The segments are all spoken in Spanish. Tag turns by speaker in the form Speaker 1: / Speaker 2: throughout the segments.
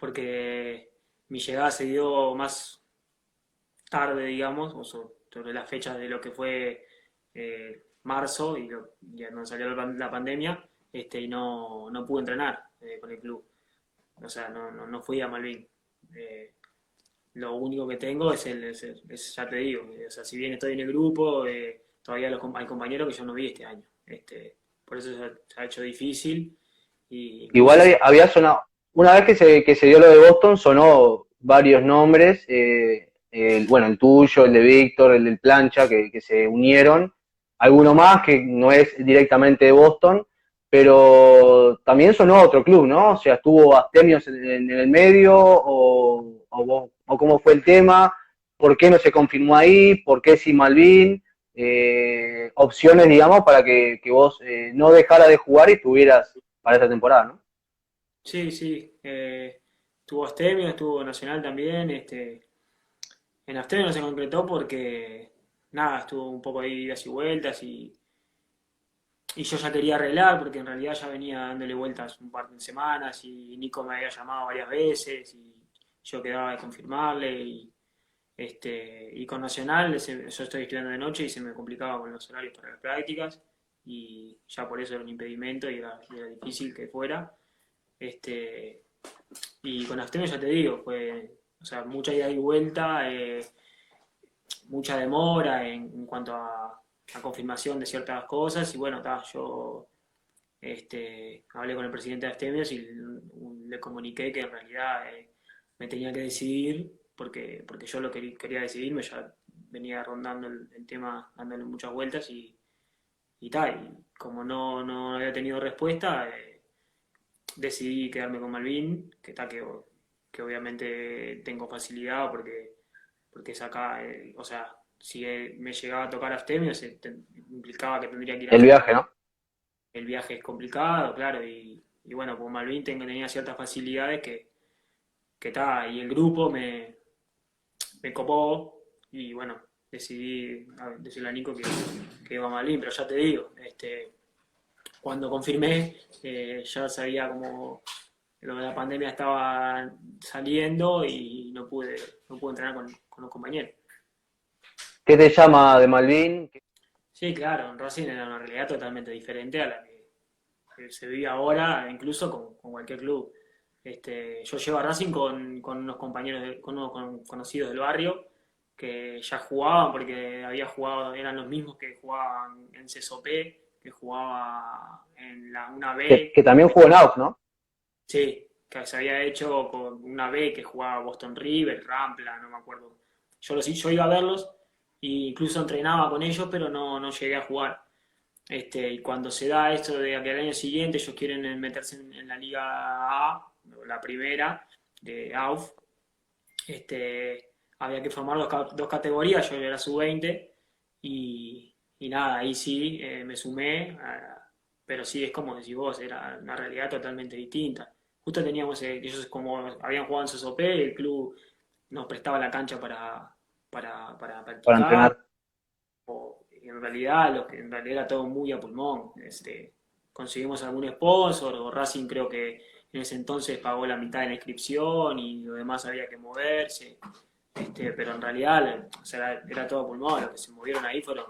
Speaker 1: porque mi llegada se dio más tarde, digamos, sobre las fechas de lo que fue marzo y cuando salió la pandemia, y no pude entrenar con el club. O sea, no fui a Malvin. Eh, lo único que tengo ya te digo, o sea, si bien estoy en el grupo, todavía hay compañeros que yo no vi este año. Por eso se ha hecho difícil. Y incluso
Speaker 2: Igual había sonado, una vez que se dio lo de Boston, sonó varios nombres, bueno, el tuyo, el de Víctor, el del Plancha, que se unieron, alguno más que no es directamente de Boston, pero también sonó otro club, ¿no? O sea, estuvo Astemios en el medio, o cómo fue el tema, por qué no se confirmó ahí, por qué sin Malvin, opciones, digamos, para que vos no dejara de jugar y estuvieras para esta temporada, ¿no?
Speaker 1: sí, sí. Estuvo Astemio, estuvo Nacional también. En Astemio no se concretó porque, nada, estuvo un poco ahí idas y vueltas y yo ya quería arreglar porque en realidad ya venía dándole vueltas un par de semanas y Nico me había llamado varias veces y yo quedaba de confirmarle y con Nacional yo estoy estudiando de noche y se me complicaba con los horarios para las prácticas y ya por eso era un impedimento y era difícil que fuera. Este, y con Astemio ya te digo, fue, o sea, mucha ida y vuelta, mucha demora en cuanto a confirmación de ciertas cosas y bueno, yo hablé con el presidente de Astemios y le comuniqué que en realidad me tenía que decidir porque yo lo quería decidirme, ya venía rondando el tema, dándole muchas vueltas y tal, y como no había tenido respuesta, decidí quedarme con Malvin, que obviamente tengo facilidad porque es acá, o sea, si me llegaba a tocar Astemio, implicaba que tendría que ir
Speaker 2: El
Speaker 1: hasta
Speaker 2: viaje,
Speaker 1: allá.
Speaker 2: ¿no?
Speaker 1: El viaje es complicado, claro, y bueno, con Malvin tenía ciertas facilidades que está, y el grupo me copó, y bueno, decidí decirle a Nico que iba a Malvin, pero ya te digo, cuando confirmé, ya sabía como lo de la pandemia estaba saliendo y no pude entrenar con los compañeros.
Speaker 2: ¿Qué te llama de Malvin?
Speaker 1: Sí, claro, en Racing era una realidad totalmente diferente a la que se vive ahora, incluso con cualquier club. Yo llevo a Racing con unos compañeros, con unos conocidos del barrio que ya jugaban porque había jugado, eran los mismos que jugaban en CSOP, que jugaba en una B,
Speaker 2: Que también jugó en AUF, ¿no?
Speaker 1: sí, que se había hecho con una B que jugaba Boston River, Rampla, no me acuerdo. Yo iba a verlos e incluso entrenaba con ellos, pero no llegué a jugar. Y cuando se da esto de que al año siguiente ellos quieren meterse en la Liga A, la primera, de AUF, había que formar dos categorías, yo era sub-20 y nada, ahí sí me sumé, pero sí es como decís vos, era una realidad totalmente distinta. Justo teníamos, ellos como habían jugado en SOP, el club nos prestaba la cancha para
Speaker 2: Para
Speaker 1: practicar,
Speaker 2: entrenar.
Speaker 1: y en realidad era todo muy a pulmón. Conseguimos algún sponsor, o Racing creo que en ese entonces pagó la mitad de la inscripción y lo demás había que moverse. Pero en realidad, o sea, era todo a pulmón. Los que se movieron ahí fueron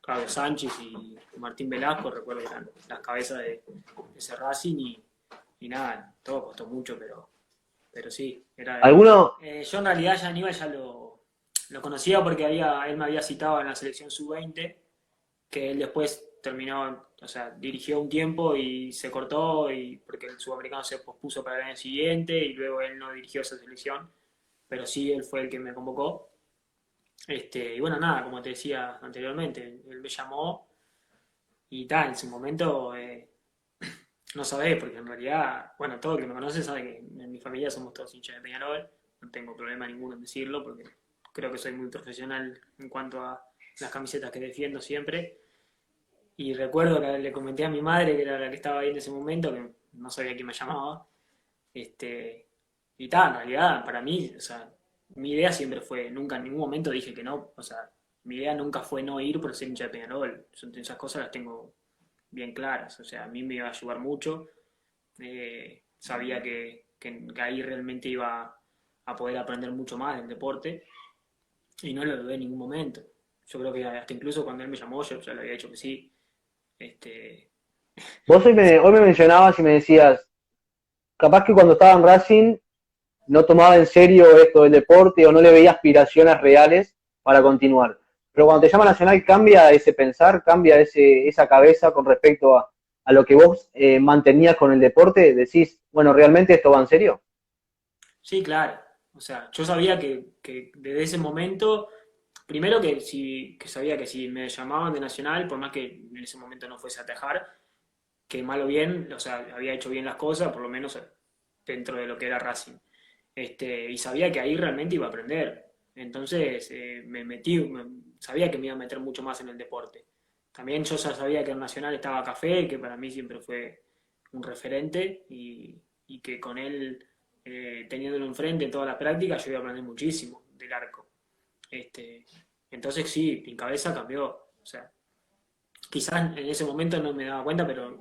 Speaker 1: Claudio Sánchez y Martín Velasco, recuerdo que eran las cabezas de ese Racing y nada, todo costó mucho, pero sí,
Speaker 2: ¿Alguno?
Speaker 1: yo en realidad ya Aníbal ya lo conocía porque él me había citado en la selección sub-20, que él después terminó, o sea, dirigió un tiempo y se cortó porque el sudamericano se pospuso para el año siguiente y luego él no dirigió esa selección, pero sí él fue el que me convocó. Y bueno, nada, como te decía anteriormente, él me llamó y tal, en su momento no sabés, porque en realidad, bueno, todo el que me conoce sabe que en mi familia somos todos hinchas de Peñarol, no tengo problema ninguno en decirlo, porque creo que soy muy profesional en cuanto a las camisetas que defiendo siempre. Y recuerdo que le comenté a mi madre, que era la que estaba ahí en ese momento, que no sabía quién me llamaba. Y tal, en realidad, para mí, o sea, mi idea siempre fue, nunca en ningún momento dije que no, o sea, mi idea nunca fue no ir por ser hincha de Peñarol. Esas cosas las tengo bien claras, o sea, a mí me iba a ayudar mucho. Sabía que que ahí realmente iba a poder aprender mucho más del deporte y no lo dudé en ningún momento. Yo creo que hasta incluso cuando él me llamó yo ya le había dicho que sí. Este,
Speaker 2: Vos hoy me mencionabas y me decías, capaz que cuando estaba en Racing no tomaba en serio esto del deporte o no le veía aspiraciones reales para continuar. Pero cuando te llama Nacional cambia ese pensar, cambia esa cabeza con respecto a lo que vos mantenías con el deporte, decís, bueno, ¿realmente esto va en serio?
Speaker 1: sí, claro. O sea, yo sabía que desde ese momento, primero que sabía que si me llamaban de Nacional, por más que en ese momento no fuese a atajar, que mal o bien, o sea, había hecho bien las cosas, por lo menos dentro de lo que era Racing. Y sabía que ahí realmente iba a aprender. Entonces me metí, sabía que me iba a meter mucho más en el deporte. También yo ya sabía que en Nacional estaba Café, que para mí siempre fue un referente y que con él, teniéndolo enfrente en todas las prácticas, yo iba a aprender muchísimo del arco. Este, entonces sí, mi cabeza cambió. O sea, quizás en ese momento no me daba cuenta, pero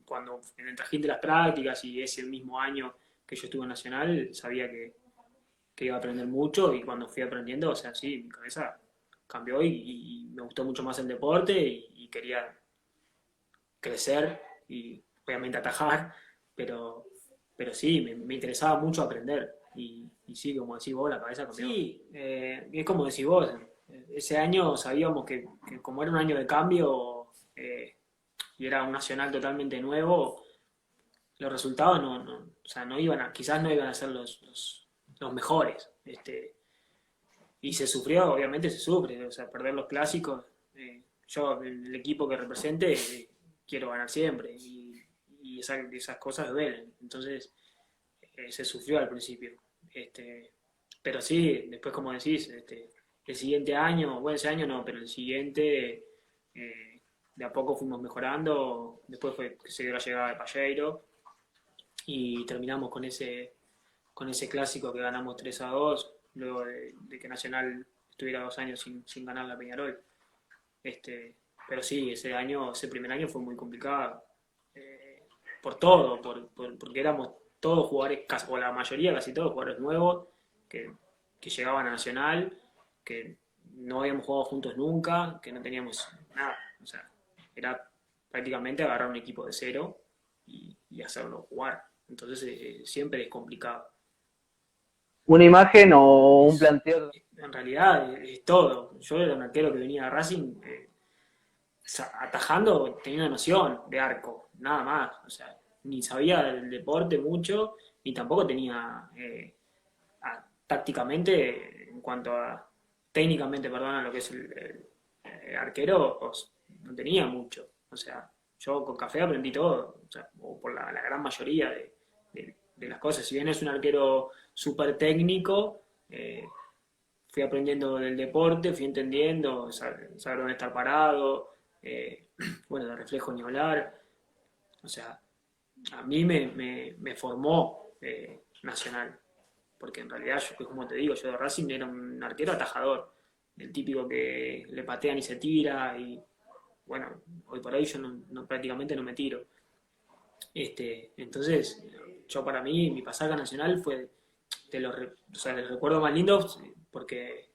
Speaker 1: cuando en el trajín de las prácticas y ese mismo año que yo estuve en Nacional, sabía que iba a aprender mucho y cuando fui aprendiendo, o sea, sí, mi cabeza cambió y me gustó mucho más el deporte y quería crecer y obviamente atajar, pero, pero sí, me interesaba mucho aprender y sí, como decís vos, la cabeza cambió. Sí, es como decís vos, ese año sabíamos que como era un año de cambio y era un nacional totalmente nuevo, los resultados o sea, no iban quizás no iban a ser los mejores. Y se sufrió, obviamente se sufre, o sea, perder los clásicos. Yo, el equipo que represente, quiero ganar siempre y esas cosas duelen. Entonces, se sufrió al principio. Este, pero sí, después, como decís, el siguiente año, bueno, ese año no, pero el siguiente, de a poco fuimos mejorando. Después se dio la llegada de Palleiro y terminamos con ese clásico que ganamos 3-2 luego de que Nacional estuviera 2 años sin ganar la Peñarol. Pero sí, ese primer año fue muy complicado. Por todo, porque éramos todos jugadores, o la mayoría, casi todos jugadores nuevos, que, que llegaban a Nacional, que no habíamos jugado juntos nunca, que no teníamos nada. O sea, era prácticamente agarrar un equipo de cero y hacerlo jugar. Entonces siempre es complicado.
Speaker 2: ¿Una imagen o un planteo?
Speaker 1: En realidad es todo. Yo era un arquero que venía a Racing atajando, tenía una noción de arco, nada más. O sea, ni sabía del deporte mucho, ni tampoco tenía tácticamente, en cuanto a técnicamente, perdón, a lo que es el arquero, pues, no tenía mucho. O sea, yo con Café aprendí todo, o sea, o por la gran mayoría de las cosas. Si bien es un arquero súper técnico, fui aprendiendo del deporte, fui entendiendo, saber dónde estar parado, bueno, de reflejo ni hablar. O sea, a mí me formó Nacional, porque en realidad, yo, como te digo, yo de Racing era un arquero atajador, el típico que le patean y se tira, y bueno, hoy por hoy yo prácticamente no me tiro. Entonces, yo para mí, mi pasaje a Nacional fue o sea, de los recuerdos más lindos porque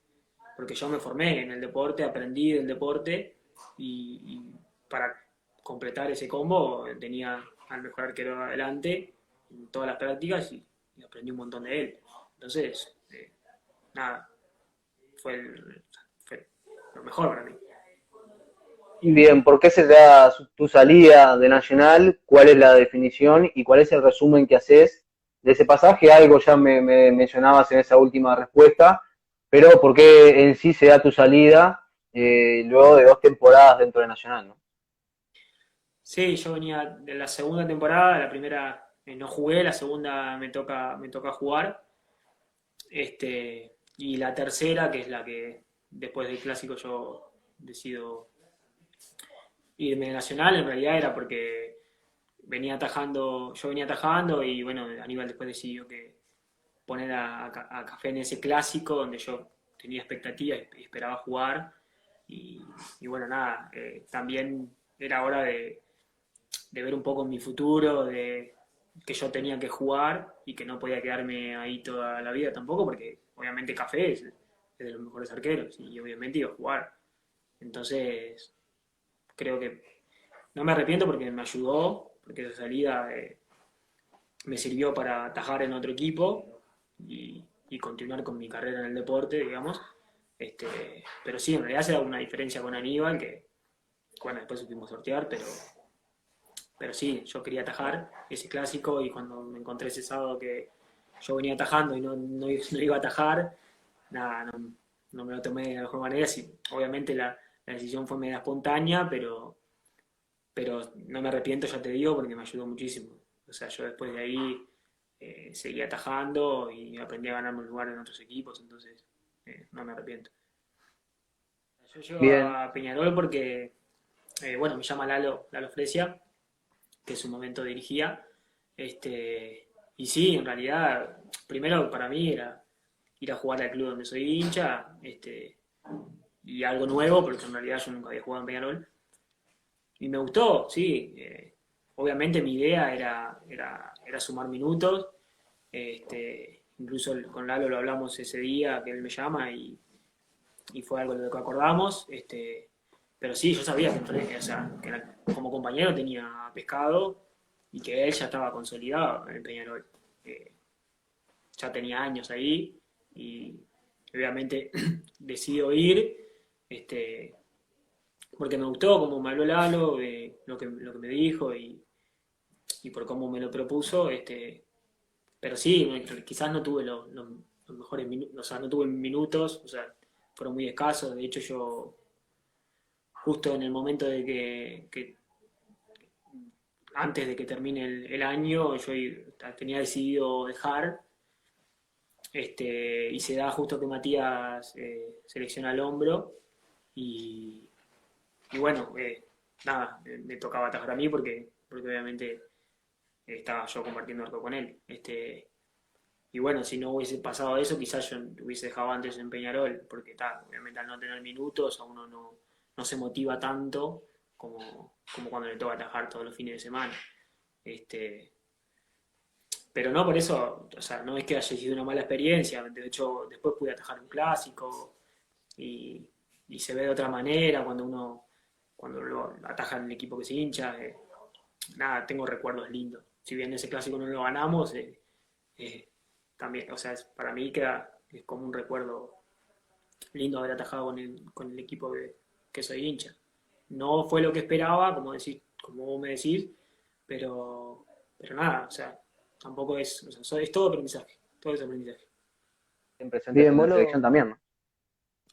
Speaker 1: yo me formé en el deporte, aprendí del deporte y para completar ese combo tenía al mejor arquero adelante en todas las prácticas y aprendí un montón de él. Entonces, nada, fue lo mejor para mí.
Speaker 2: Bien, ¿por qué se da tu salida de Nacional? ¿Cuál es la definición y cuál es el resumen que haces de ese pasaje? Algo ya me mencionabas en esa última respuesta, pero ¿por qué en sí se da tu salida luego de 2 temporadas dentro de Nacional, ¿no?
Speaker 1: Sí, yo venía de la segunda temporada, la primera no jugué, la segunda me toca jugar. Y la tercera, que es la que después del clásico yo decido irme de Nacional, en realidad era porque yo venía atajando y bueno, Aníbal después decidió que poner a Café en ese clásico donde yo tenía expectativas y esperaba jugar. Y, y bueno, nada, también era hora de ver un poco mi futuro, que yo tenía que jugar y que no podía quedarme ahí toda la vida tampoco, porque obviamente Café es de los mejores arqueros y obviamente iba a jugar. Entonces, creo que no me arrepiento porque me ayudó, porque esa salida me sirvió para atajar en otro equipo y continuar con mi carrera en el deporte, digamos. Pero sí, en realidad se da una diferencia con Aníbal, que bueno, después supimos sortear, pero sí, yo quería atajar ese clásico y cuando me encontré ese sábado que yo venía atajando y no iba a atajar, nada, no me lo tomé de la mejor manera. Sí, obviamente la decisión fue media espontánea, pero no me arrepiento, ya te digo, porque me ayudó muchísimo. O sea, yo después de ahí seguí atajando y aprendí a ganarme un lugar en otros equipos, entonces no me arrepiento. Yo llego
Speaker 2: Bien,
Speaker 1: a Peñarol porque, bueno, me llama Lalo Fresia, que en su momento dirigía. Y sí, en realidad, primero para mí era ir a jugar al club donde soy hincha, y algo nuevo, porque en realidad yo nunca había jugado en Peñarol. Y me gustó, sí. Obviamente mi idea era sumar minutos. Incluso con Lalo lo hablamos ese día que él me llama y fue algo de lo que acordamos. Pero sí, yo sabía o sea, como compañero tenía pescado y que él ya estaba consolidado en el Peñarol. Eh, ya tenía años ahí y obviamente decidió ir este, porque me gustó como me habló Lalo, lo que me dijo y por cómo me lo propuso. Pero sí, quizás no tuve los mejores minutos, o sea, no tuve minutos, o sea, fueron muy escasos. De hecho, yo justo en el momento de que antes de que termine el año, yo tenía decidido dejar, y se da justo que Matías selecciona el hombro y, y bueno, nada, me tocaba atajar a mí porque obviamente estaba yo compartiendo arco con él. Y bueno, si no hubiese pasado eso, quizás yo hubiese dejado antes en Peñarol, porque obviamente al no tener minutos a uno no se motiva tanto como cuando le toca atajar todos los fines de semana. Este, pero no por eso, o sea, no es que haya sido una mala experiencia, de hecho después pude atajar un clásico y, y se ve de otra manera cuando lo ataja en el equipo que se hincha. Nada, tengo recuerdos lindos. Si bien ese clásico no lo ganamos, eh, también, o sea, para mí es como un recuerdo lindo haber atajado con el equipo que soy hincha. No fue lo que esperaba, como vos me decís, pero nada, o sea, tampoco o sea, es todo aprendizaje, todo es aprendizaje.
Speaker 2: en presentes
Speaker 3: Bien,
Speaker 2: en la
Speaker 3: vos
Speaker 2: selección
Speaker 3: lo,
Speaker 2: también, ¿no?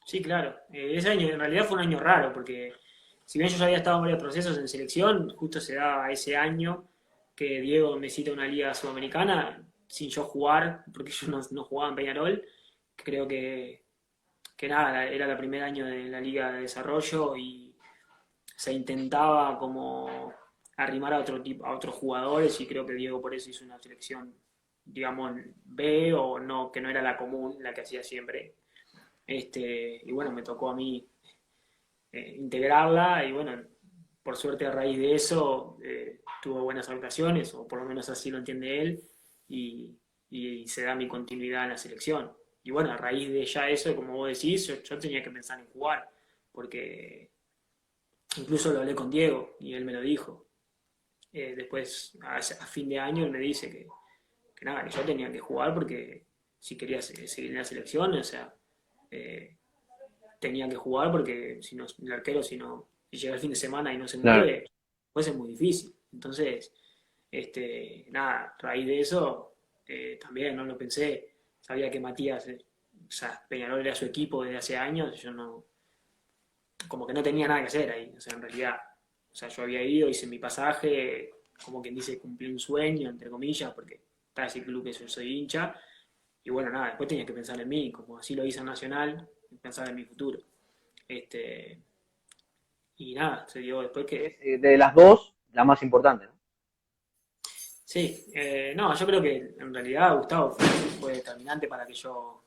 Speaker 1: Sí, claro. Ese año en realidad fue un año raro, porque si bien yo ya había estado en varios procesos en selección, justo se daba ese año que Diego me cita a una liga sudamericana sin yo jugar, porque yo no jugaba en Peñarol. Creo que nada, era el primer año de la liga de desarrollo y se intentaba como arrimar a otros jugadores y creo que Diego por eso hizo una selección, digamos, B o no, que no era la común, la que hacía siempre. Y bueno, me tocó a mí integrarla y bueno, por suerte a raíz de eso tuvo buenas actuaciones, o por lo menos así lo entiende él, y, y se da mi continuidad en la selección. Y bueno, a raíz de ya eso, como vos decís, yo tenía que pensar en jugar, porque incluso lo hablé con Diego y él me lo dijo. Después, a fin de año, él me dice que nada, que yo tenía que jugar porque si quería seguir en la selección, o sea, eh, tenía que jugar porque si no, el arquero, si llega el fin de semana y no se
Speaker 2: Claro.
Speaker 1: mueve, puede ser muy difícil. Entonces, nada, a raíz de eso, también no lo pensé. Sabía que Matías, o sea, Peñarol era su equipo desde hace años, yo no, como que no tenía nada que hacer ahí, o sea, en realidad, o sea, yo había ido, hice mi pasaje, como quien dice, cumplí un sueño, entre comillas, porque está ese club que yo soy hincha, y bueno, nada, después tenía que pensar en mí, como así lo hice en Nacional, pensar en mi futuro. Este, y nada, se dio después que.
Speaker 2: Es de las dos, la más importante, ¿no?
Speaker 1: Sí, no, yo creo que en realidad Gustavo fue determinante para que yo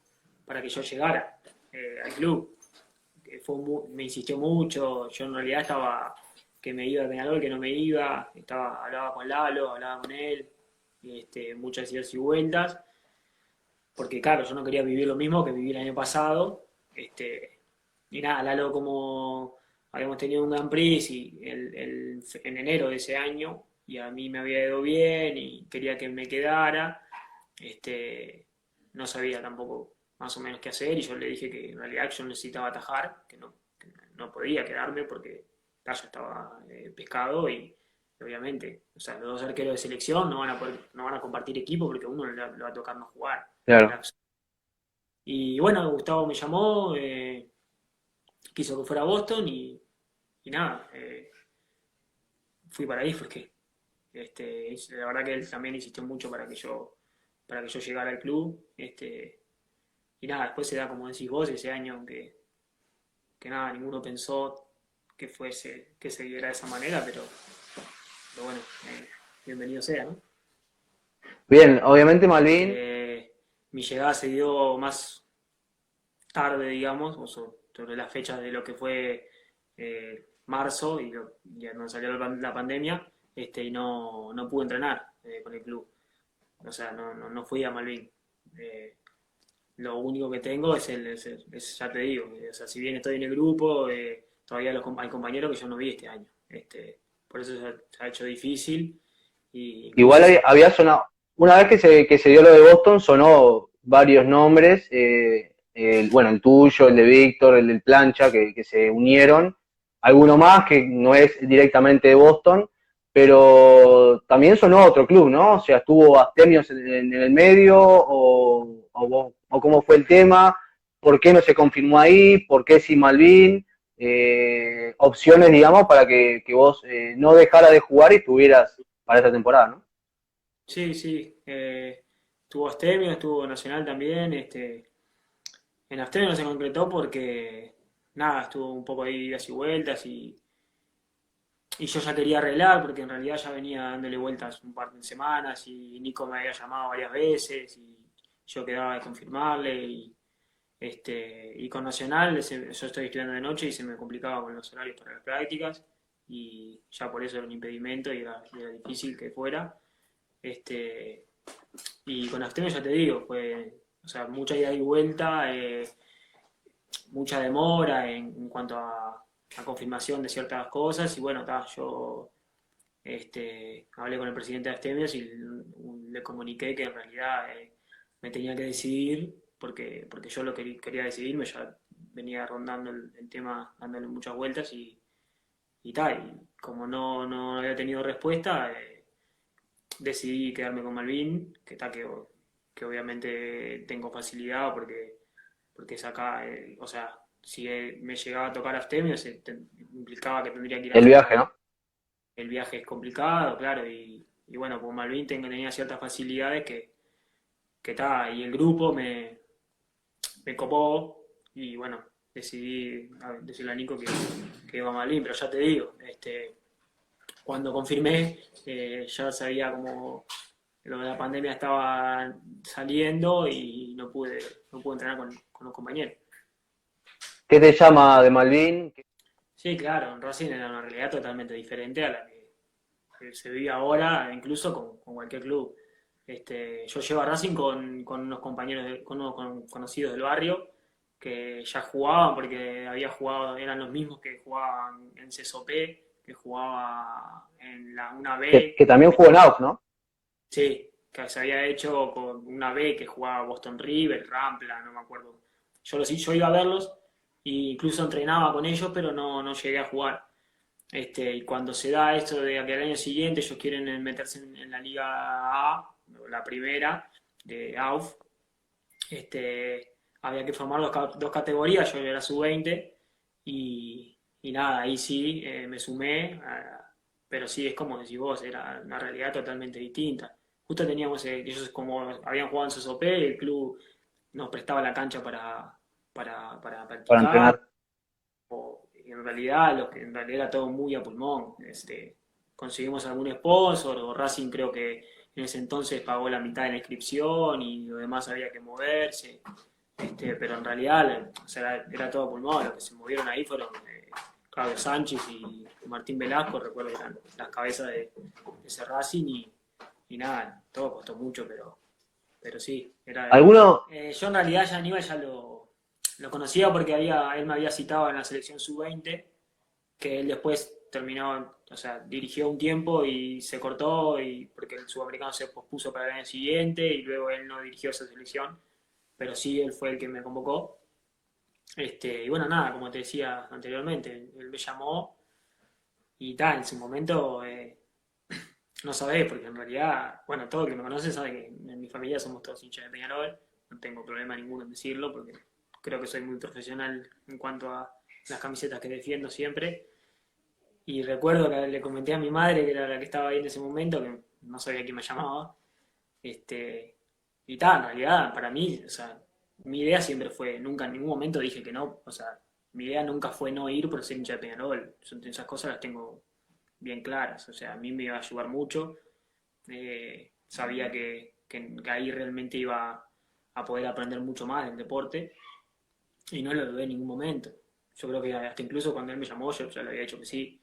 Speaker 1: llegara al club. Me insistió mucho, yo en realidad estaba que me iba a Peñarol, que no me iba, hablaba con Lalo, hablaba con él, muchas idas y vueltas, porque claro, yo no quería vivir lo mismo que viví el año pasado. Y nada, Lalo, como habíamos tenido un Grand Prix en enero de ese año, y a mí me había ido bien y quería que me quedara, no sabía tampoco más o menos qué hacer, y yo le dije que en realidad yo necesitaba atajar, que no podía quedarme porque Gallo estaba pescado y obviamente, o sea, los dos arqueros de selección no van a compartir equipo porque a uno le va a tocar no jugar.
Speaker 2: Claro.
Speaker 1: Y bueno, Gustavo me llamó, quiso que fuera a Boston y nada, fui para ahí porque la verdad que él también insistió mucho para que yo llegara al club. Y nada, después se da, como decís vos, ese año que nada, ninguno pensó que se diera de esa manera, pero bueno, bienvenido sea, ¿no?
Speaker 2: Bien, obviamente Malvin,
Speaker 1: Mi llegada se dio más tarde, digamos, sobre las fechas de lo que fue marzo y cuando salió la pandemia, y no pude entrenar con el club. O sea, no fui a Malvin. Eh, lo único que tengo ya te digo, o sea, si bien estoy en el grupo, todavía hay compañeros que yo no vi este año. Por eso se ha hecho difícil. Y
Speaker 2: igual
Speaker 1: incluso
Speaker 2: había sonado, una vez que se dio lo de Boston, sonó varios nombres, bueno, el tuyo, el de Víctor, el del Plancha, que se unieron, alguno más que no es directamente de Boston, pero también sonó otro club, ¿no? O sea, estuvo Astemios en el medio, o cómo fue el tema, por qué no se confirmó ahí, por qué sin Malvin, opciones, digamos, para que vos no dejaras de jugar y estuvieras para esta temporada, ¿no?
Speaker 1: sí, sí. Estuvo Astemio, estuvo Nacional también. En Astemio no se concretó porque, nada, estuvo un poco ahí idas y vueltas y yo ya quería arreglar porque en realidad ya venía dándole vueltas un par de semanas y Nico me había llamado varias veces y yo quedaba de confirmarle y con Nacional yo estoy estudiando de noche y se me complicaba con los horarios para las prácticas y ya por eso era un impedimento y era difícil que fuera. Este, y con Astemio ya te digo, fue, o sea, mucha ida y vuelta, mucha demora en cuanto a confirmación de ciertas cosas. Y bueno, yo hablé con el presidente de Astemios y le comuniqué que en realidad me tenía que decidir porque yo lo que quería decidirme, ya venía rondando el tema, dándole muchas vueltas y tal. Y como no había tenido respuesta, decidí quedarme con Malvin, que obviamente tengo facilidad porque es acá, o sea, si me llegaba a tocar Astemio, implicaba que tendría que ir a
Speaker 2: El viaje,
Speaker 1: Argentina.
Speaker 2: ¿no?
Speaker 1: El viaje es complicado, claro, y bueno, con Malvin tenía ciertas facilidades que está, y el grupo me copó, y bueno, decidí decirle a Nico que iba a Malvin, pero ya te digo, cuando confirmé, ya sabía como lo de la pandemia estaba saliendo y no pude entrenar con los compañeros.
Speaker 2: ¿Qué te llama de Malvin?
Speaker 1: Sí, claro, en Racing era una realidad totalmente diferente a la que se vive ahora, incluso con cualquier club. Yo llevo a Racing con unos compañeros, con unos conocidos del barrio que ya jugaban porque había jugado, eran los mismos que jugaban en CSOP, que jugaba en una
Speaker 2: Que
Speaker 1: B,
Speaker 2: también jugó en AUF, ¿no?
Speaker 1: sí, que se había hecho con una B que jugaba Boston River, Rampla, no me acuerdo. Yo iba a verlos e incluso entrenaba con ellos, pero no llegué a jugar. Y cuando se da esto de que al año siguiente ellos quieren meterse en la Liga A, la primera, de AUF, había que formar dos categorías, yo era sub-20 y nada, ahí sí me sumé, pero sí es como decís vos, era una realidad totalmente distinta. Justo teníamos, ellos como habían jugado en CSOP, el club nos prestaba la cancha para
Speaker 2: Para
Speaker 1: practicar,
Speaker 2: entrenar.
Speaker 1: y en realidad, en realidad era todo muy a pulmón. Conseguimos algún sponsor, o Racing creo que en ese entonces pagó la mitad de la inscripción y lo demás había que moverse. Pero en realidad, o sea, era todo a pulmón. Los que se movieron ahí fueron Claudio Sánchez y Martín Velasco, recuerdo que eran las cabezas de ese Racing, y y nada, todo costó mucho, pero sí, era...
Speaker 2: ¿Alguno?
Speaker 1: yo en realidad ya Aníbal ya lo conocía porque él me había citado en la selección sub-20, que él después terminó, o sea, dirigió un tiempo y se cortó y porque el sudamericano se pospuso para el año siguiente y luego él no dirigió esa selección, pero sí él fue el que me convocó. Y bueno, nada, como te decía anteriormente, él me llamó y tal, en su momento no sabés, porque en realidad, bueno, todo el que me conoce sabe que en mi familia somos todos hinchas de Peñarol, no tengo problema ninguno en decirlo, porque creo que soy muy profesional en cuanto a las camisetas que defiendo siempre. Y recuerdo que le comenté a mi madre, que era la que estaba ahí en ese momento, que no sabía quién me llamaba. Este, y tal, en realidad, para mí, o sea, mi idea siempre fue, nunca en ningún momento dije que no, o sea, mi idea nunca fue no ir por ser hincha de Peñarol. Esas cosas las tengo bien claras, o sea, a mí me iba a ayudar mucho. Sabía que ahí realmente iba a poder aprender mucho más del deporte y no lo dudé en ningún momento. Yo creo que hasta incluso cuando él me llamó, yo ya le había dicho que sí.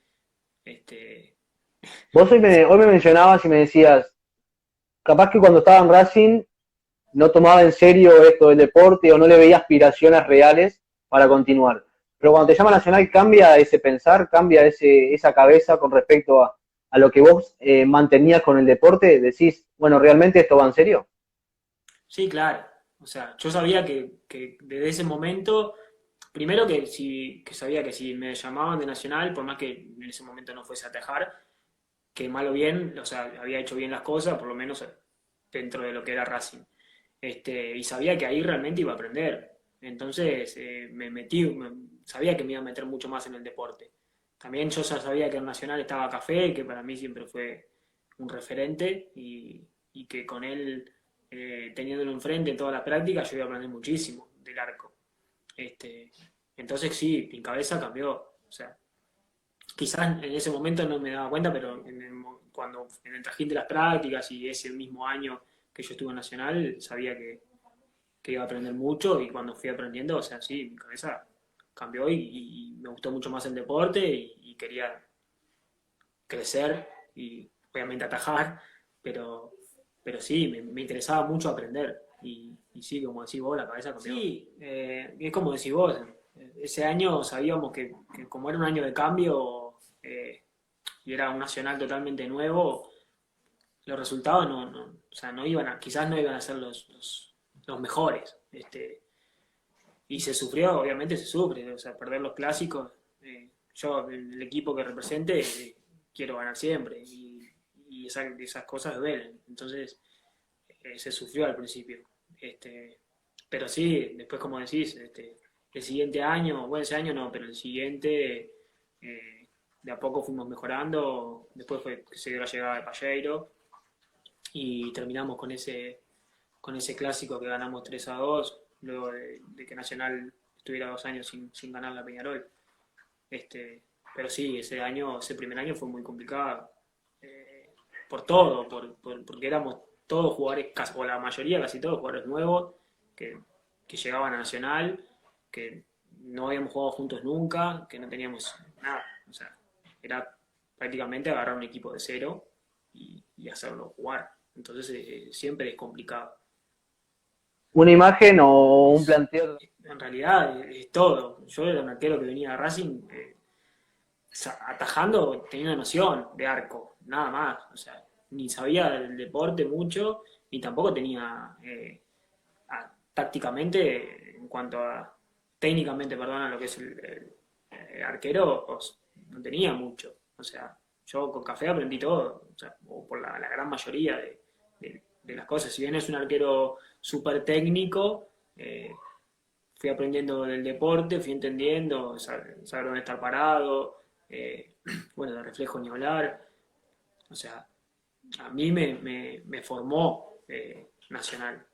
Speaker 1: Este,
Speaker 2: Vos hoy me mencionabas y me decías, capaz que cuando estaba en Racing no tomaba en serio esto del deporte o no le veía aspiraciones reales para continuar. Pero cuando te llama Nacional cambia ese pensar, cambia esa cabeza con respecto a lo que vos mantenías con el deporte, decís, bueno, ¿realmente esto va en serio?
Speaker 1: Sí, claro. O sea, yo sabía que desde ese momento, primero que sabía que si me llamaban de Nacional, por más que en ese momento no fuese a atajar, que mal o bien, o sea, había hecho bien las cosas, por lo menos dentro de lo que era Racing. Y sabía que ahí realmente iba a aprender. Entonces me metí, sabía que me iba a meter mucho más en el deporte. También yo ya sabía que en Nacional estaba Café, que para mí siempre fue un referente y que con él, teniéndolo enfrente en todas las prácticas, yo iba a aprender muchísimo del arco. Este, entonces sí, mi cabeza cambió. O sea, quizás en ese momento no me daba cuenta, pero cuando en el trajín de las prácticas y ese mismo año que yo estuve en Nacional, sabía que iba a aprender mucho y cuando fui aprendiendo, o sea, sí, mi cabeza cambió y me gustó mucho más el deporte y quería crecer y obviamente atajar, pero, pero sí, me interesaba mucho aprender y sí, como decís vos, la cabeza cambió. Sí, es como decís vos, ese año sabíamos que como era un año de cambio y era un nacional totalmente nuevo, los resultados o sea, no iban quizás no iban a ser los mejores. Y se sufrió, obviamente se sufre, o sea, perder los clásicos. Yo, el equipo que represente, quiero ganar siempre y esas cosas duelen. Entonces, se sufrió al principio. Este, pero sí, después, como decís, el siguiente año, bueno, ese año no, pero el siguiente, de a poco fuimos mejorando. Después fue que se dio la llegada de Palleiro y terminamos con ese clásico que ganamos 3-2 luego de que Nacional estuviera 2 años sin ganar la Peñarol. Pero sí, ese primer año fue muy complicado. Por todo, porque éramos todos jugadores, o la mayoría, casi todos jugadores nuevos, que llegaban a Nacional, que no habíamos jugado juntos nunca, que no teníamos nada. O sea, era prácticamente agarrar un equipo de cero y hacerlo jugar. Entonces siempre es complicado.
Speaker 2: ¿Una imagen o un planteo?
Speaker 1: En realidad es todo. Yo era un arquero que venía a Racing atajando, tenía una noción de arco, nada más. O sea, ni sabía del deporte mucho, ni tampoco tenía tácticamente, en cuanto a técnicamente, perdona, lo que es el arquero, no tenía mucho. O sea, yo con Café aprendí todo, o sea, o por la gran mayoría de las cosas. Si bien es un arquero súper técnico, fui aprendiendo del deporte, fui entendiendo, saber dónde estar parado, bueno, de reflejo ni hablar. O sea, a mí me formó Nacional,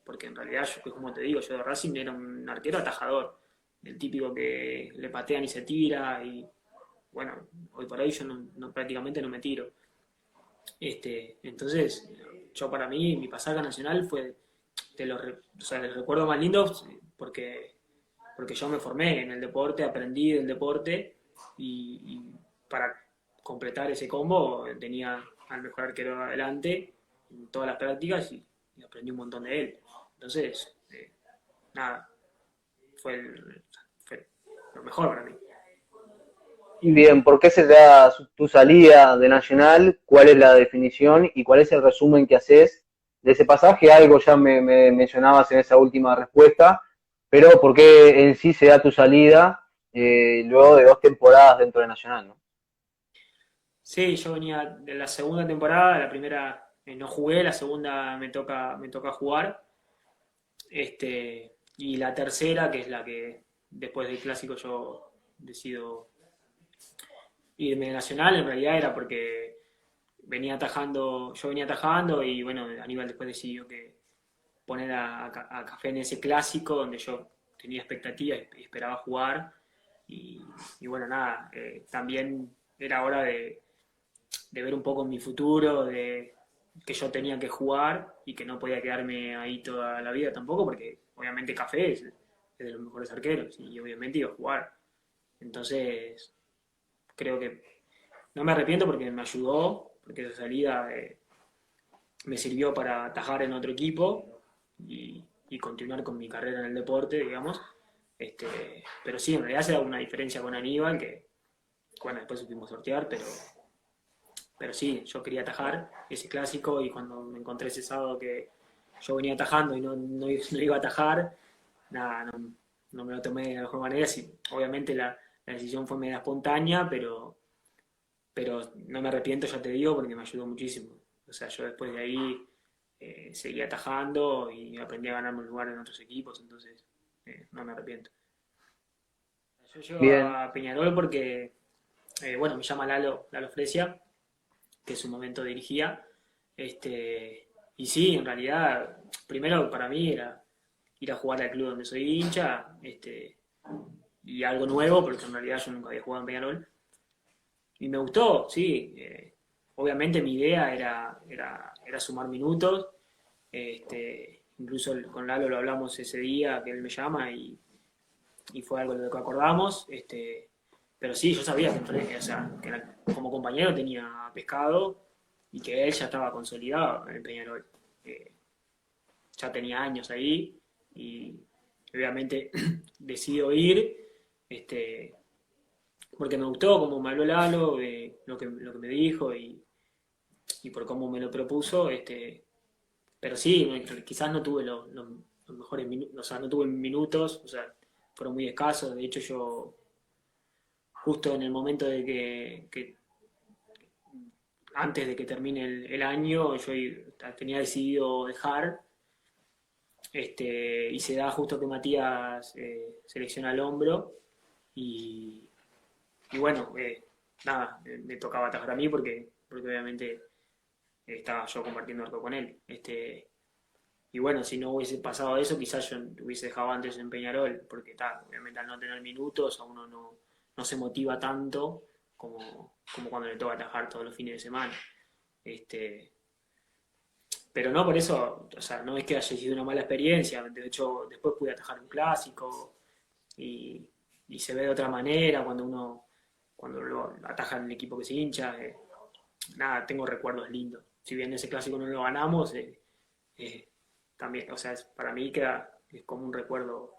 Speaker 1: porque en realidad, yo, como te digo, yo de Racing era un arquero atajador, el típico que le patean y se tira, y bueno, hoy por hoy yo prácticamente no me tiro. Entonces, yo para mí, mi pasaje a Nacional fue o sea, de los recuerdos más lindos porque yo me formé en el deporte, aprendí del deporte y para completar ese combo tenía al mejor arquero adelante en todas las prácticas y aprendí un montón de él. Entonces, nada, fue lo mejor para mí.
Speaker 2: Bien, ¿por qué se te da tu salida de Nacional? ¿Cuál es la definición y cuál es el resumen que haces de ese pasaje? Algo ya me mencionabas en esa última respuesta, pero ¿por qué en sí se da tu salida luego de 2 temporadas dentro de Nacional, ¿no?
Speaker 1: Sí, yo venía de la segunda temporada, la primera no jugué, la segunda me toca jugar. Y la tercera, que es la que después del clásico yo decido irme de Nacional, en realidad era porque yo venía atajando y bueno, Aníbal después decidió que poner a Café en ese clásico donde yo tenía expectativas y esperaba jugar. Y, y bueno, nada, también era hora de ver un poco mi futuro, de que yo tenía que jugar y que no podía quedarme ahí toda la vida tampoco, porque obviamente Café es de los mejores arqueros y obviamente iba a jugar. Entonces, creo que no me arrepiento porque me ayudó, porque esa salida me sirvió para atajar en otro equipo y continuar con mi carrera en el deporte, digamos. Pero sí, en realidad se da una diferencia con Aníbal, que bueno, después supimos sortear, pero sí, yo quería atajar ese clásico y cuando me encontré ese sábado que yo venía atajando y no iba a atajar, nada, no me lo tomé de la mejor manera. Sí, obviamente la decisión fue media espontánea, pero no me arrepiento, ya te digo, porque me ayudó muchísimo. O sea, yo después de ahí seguí atajando y aprendí a ganarme un lugar en otros equipos, entonces no me arrepiento. Yo llego
Speaker 2: Bien,
Speaker 1: a Peñarol porque, bueno, me llama Lalo Fresia, que en su momento dirigía. Y sí, en realidad, primero para mí era ir a jugar al club donde soy hincha, y algo nuevo, porque en realidad yo nunca había jugado en Peñarol. Y me gustó, sí. Obviamente mi idea era sumar minutos. Incluso con Lalo lo hablamos ese día que él me llama y fue algo de lo que acordamos. Pero sí, yo sabía o sea, como compañero tenía pescado y que él ya estaba consolidado en Peñarol. Eh, ya tenía años ahí y obviamente decido ir este, porque me gustó como me habló Lalo, lo que me dijo y por cómo me lo propuso. Pero sí, quizás no tuve los mejores minutos, o sea, no tuve minutos, o sea, fueron muy escasos. De hecho, yo justo en el momento de que antes de que termine el año, yo tenía decidido dejar, y se da justo que Matías selecciona el hombro y, y bueno, nada, me tocaba atajar a mí porque obviamente estaba yo compartiendo arco con él. Y bueno, si no hubiese pasado eso, quizás yo hubiese dejado antes en Peñarol, porque obviamente al no tener minutos a uno no se motiva tanto como cuando le toca atajar todos los fines de semana. Este, pero no por eso, o sea, no es que haya sido una mala experiencia, de hecho después pude atajar un clásico y, y se ve de otra manera cuando lo ataja en el equipo que se hincha. Nada, tengo recuerdos lindos. Si bien ese clásico no lo ganamos, eh, también, o sea, para mí es como un recuerdo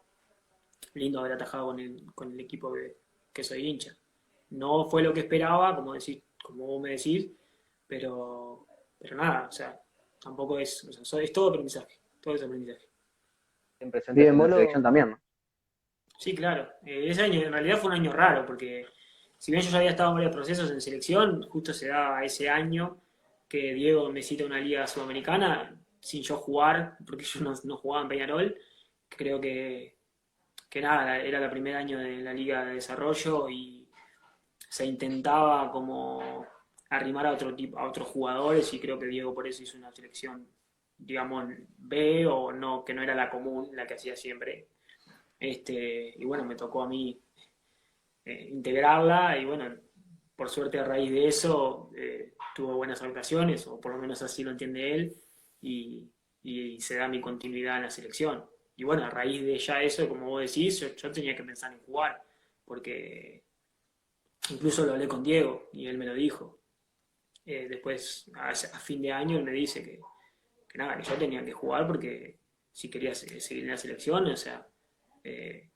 Speaker 1: lindo haber atajado con el equipo que soy hincha. No fue lo que esperaba, como vos me decís, pero nada, o sea, tampoco es, o sea, es todo aprendizaje, todo es aprendizaje.
Speaker 2: en presentes
Speaker 3: Bien,
Speaker 2: en
Speaker 3: vos
Speaker 2: la selección
Speaker 3: lo,
Speaker 2: también, ¿no?
Speaker 1: Sí, claro. Ese año en realidad fue un año raro, porque si bien yo ya había estado en varios procesos en selección, justo se daba ese año que Diego me cita a una liga sudamericana sin yo jugar, porque yo no jugaba en Peñarol. Creo que nada, era el primer año de la liga de desarrollo y se intentaba como arrimar a a otros jugadores y creo que Diego por eso hizo una selección, digamos, B o no, que no era la común, la que hacía siempre. Y bueno, me tocó a mí integrarla y bueno, por suerte a raíz de eso tuvo buenas actuaciones, o por lo menos así lo entiende él, y se da mi continuidad en la selección. Y bueno, a raíz de ya eso, como vos decís, yo tenía que pensar en jugar, porque incluso lo hablé con Diego y él me lo dijo. Después, a fin de año, él me dice que nada, que yo tenía que jugar porque si quería seguir en la selección, o sea, eh,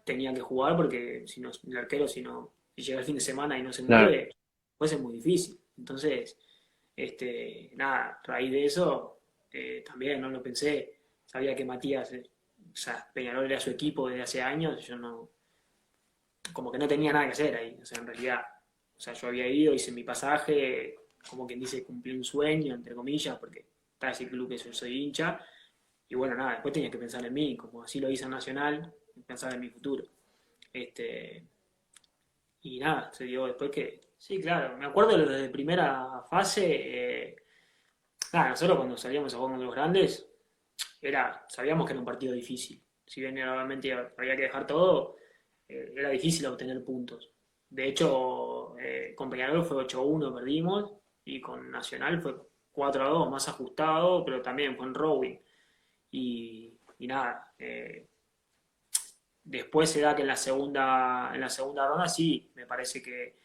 Speaker 1: tenía que jugar porque si no, el arquero, si llega el fin de semana y no se
Speaker 2: Claro.
Speaker 1: mueve, pues es muy difícil. Entonces, nada, a raíz de eso, también no lo pensé. Sabía que Matías, o sea, Peñarol era su equipo desde hace años, yo no, como que no tenía nada que hacer ahí, o sea, en realidad, o sea, yo había ido, hice mi pasaje, como quien dice, cumplí un sueño, entre comillas, porque está ese club que yo soy hincha, y bueno, nada, después tenía que pensar en mí, como así lo hice en Nacional, pensar en mi futuro. Este, y nada, se dio después que, sí, claro, me acuerdo de lo de primera fase, nada, nosotros cuando salíamos a jugar con los grandes, sabíamos que era un partido difícil. Si bien obviamente había que dejar todo, era difícil obtener puntos. De hecho, con Peñarol fue 8-1, perdimos, y con Nacional fue 4-2, más ajustado, pero también fue en rowing. Y nada, después se da que en la segunda ronda sí, me parece que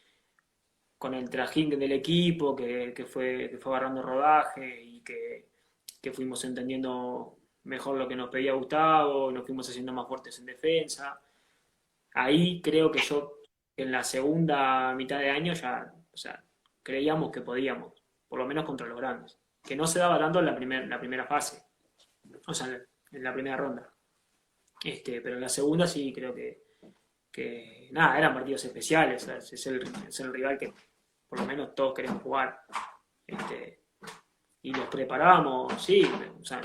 Speaker 1: con el trajín del equipo, que fue agarrando rodaje y que fuimos entendiendo mejor lo que nos pedía Gustavo, nos fuimos haciendo más fuertes en defensa. Ahí creo que yo, en la segunda mitad de año ya, o sea, creíamos que podíamos, por lo menos contra los grandes, que no se daba tanto en la primera fase, o sea, en la primera ronda. Pero en la segunda sí creo que nada, eran partidos especiales, o sea, es el rival que por lo menos todos queremos jugar. Este, y los preparábamos, sí, o sea,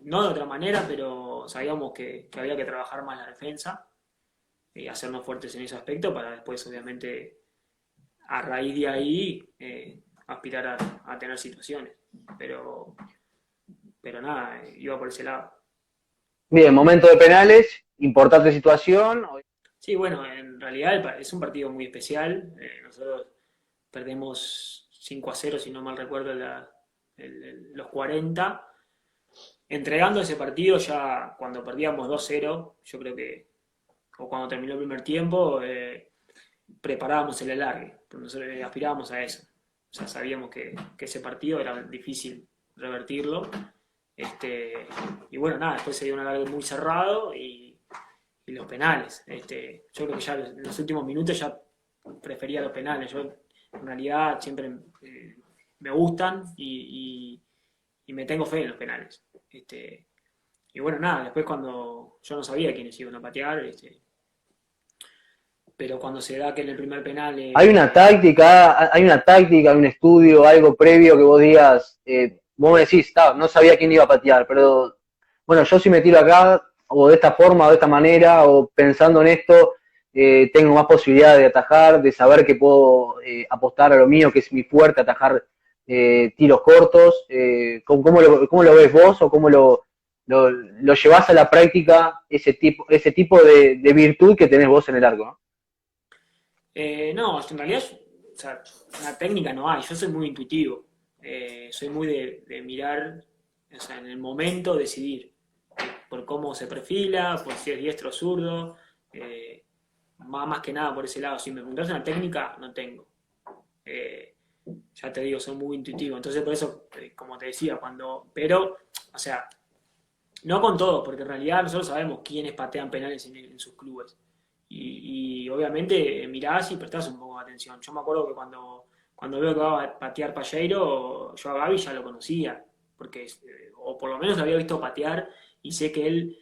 Speaker 1: no de otra manera, pero sabíamos que había que trabajar más la defensa y hacernos fuertes en ese aspecto para después, obviamente, a raíz de ahí, aspirar a tener situaciones. Pero, pero nada, iba por ese lado.
Speaker 2: Bien, momento de penales, importante situación.
Speaker 1: Sí, bueno, en realidad es un partido muy especial. Nosotros perdemos 5-0, si no mal recuerdo, los 40. Entregando ese partido ya cuando perdíamos 2-0, yo creo que, o cuando terminó el primer tiempo, preparábamos el alargue, pero nosotros aspirábamos a eso. O sea, sabíamos que ese partido era difícil revertirlo. Y bueno, nada, después se dio un alargue muy cerrado y los penales. Yo creo que ya en los últimos minutos ya prefería los penales. Yo en realidad siempre, me gustan y me tengo fe en los penales. Y bueno, nada, después cuando yo no sabía quiénes iban a patear, pero cuando se da que en el primer penal,
Speaker 2: Hay una táctica, hay un estudio, algo previo que vos digas, vos me decís, no sabía quién iba a patear, pero bueno, yo si me tiro acá, o de esta forma, o de esta manera, o pensando en esto, tengo más posibilidad de atajar, de saber que puedo apostar a lo mío, que es mi fuerte, atajar tiros cortos. ¿Cómo lo ves vos o cómo lo llevas a la práctica ese tipo de virtud que tenés vos en el arco? ¿No?
Speaker 1: no, en realidad, o sea, una técnica no hay, yo soy muy intuitivo. Soy muy de mirar, o sea, en el momento decidir por cómo se perfila, por si es diestro o zurdo, eh, más que nada por ese lado. Si me preguntas una técnica, no tengo. Eh, ya te digo, soy muy intuitivo. Entonces, por eso, como te decía, pero, o sea, no con todos, porque en realidad nosotros sabemos quiénes patean penales en sus clubes. Y obviamente mirás y prestás un poco de atención. Yo me acuerdo que cuando veo que va a patear Palleiro, yo a Gaby ya lo conocía, porque, o por lo menos lo había visto patear y sé que él,